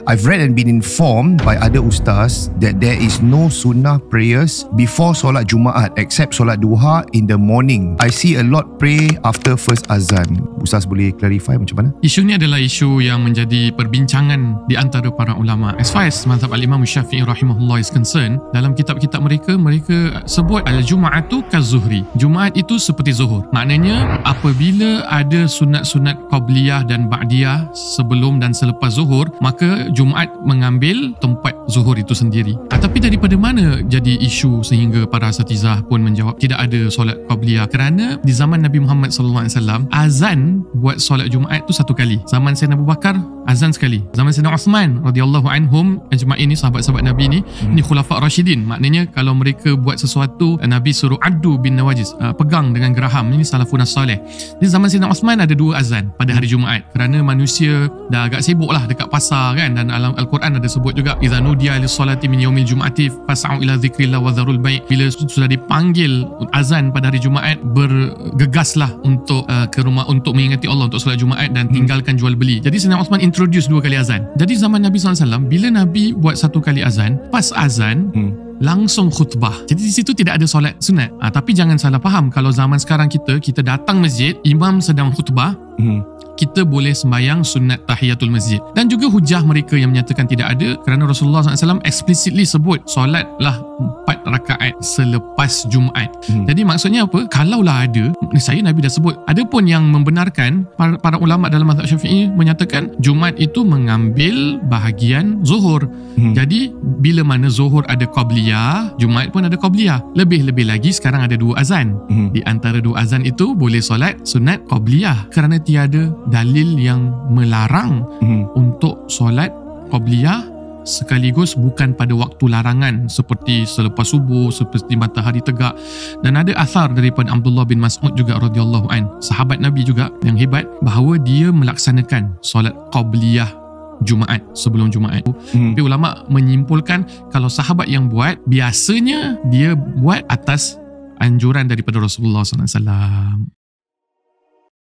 I've read and been informed by other ustaz that there is no sunnah prayers before solat Jumaat except solat duha in the morning. I see a lot pray after first azan. Ustaz boleh clarify macam mana? Isu ni adalah isu yang menjadi perbincangan di antara para ulama. As far as mazhab al-Imam Syafi'i rahimahullah is concerned, dalam kitab-kitab mereka sebut al-Jum'atu kazuhri. Jumaat itu seperti zuhur. Maknanya apabila ada sunat-sunat qabliyah dan ba'diyah sebelum dan selepas zuhur, maka Jumaat mengambil tempat zuhur itu sendiri. Tapi daripada mana jadi isu sehingga para asatizah pun menjawab tidak ada solat qabliyah? Kerana di zaman Nabi Muhammad SAW, azan buat solat Jumaat tu satu kali. Zaman Sayyidina Abu Bakar, azan sekali. Zaman Sayyidina Uthman radhiyallahu anhum ajma'in ni, sahabat-sahabat Nabi ni, ni khulafa Rashidin. Maknanya kalau mereka buat sesuatu, Nabi suruh addu bin nawajis, pegang dengan geraham. Ini salafun as-salih. Di zaman Sayyidina Uthman ada 2 azan pada hari Jumaat. Kerana manusia dah agak sibuk lah dekat pasar kan, dan Al-Quran ada sebut juga idza nudiya lis-salati min yaumil jum'ati fas'au ila dzikrillah wa dzarul bai'. Bila sudah dipanggil azan pada hari Jumaat, bergegaslah untuk ke rumah untuk mengingati Allah untuk solat Jumaat dan tinggalkan jual beli. Jadi Sayyidina Uthman introduce 2 kali azan. Jadi zaman Nabi SAW, bila Nabi buat 1 kali azan, pas azan langsung khutbah. Jadi di situ tidak ada solat sunat. Tapi jangan salah faham, kalau zaman sekarang kita datang masjid, imam sedang khutbah, kita boleh sembahyang sunat tahiyatul masjid. Dan juga hujah mereka yang menyatakan tidak ada, kerana Rasulullah SAW explicitly sebut solatlah 4 rakaat selepas Jumaat. Jadi maksudnya apa? Kalaulah ada, saya Nabi dah sebut. Ada pun yang membenarkan, para ulama dalam mazhab Syafi'i menyatakan Jumaat itu mengambil bahagian zuhur. Jadi bila mana zuhur ada qabliyah, Jumaat pun ada qabliyah. Lebih-lebih lagi sekarang ada 2 azan. Di antara 2 azan itu boleh solat sunat qabliyah, kerana tiada dalil yang melarang untuk solat qabliyah sekaligus bukan pada waktu larangan seperti selepas subuh, seperti matahari tegak. Dan ada asar daripada Abdullah bin Mas'ud juga radhiyallahu an, sahabat Nabi juga yang hebat, bahawa dia melaksanakan solat qabliyah Jumaat sebelum Jumaat. Tapi ulama menyimpulkan kalau sahabat yang buat, biasanya dia buat atas anjuran daripada Rasulullah SAW.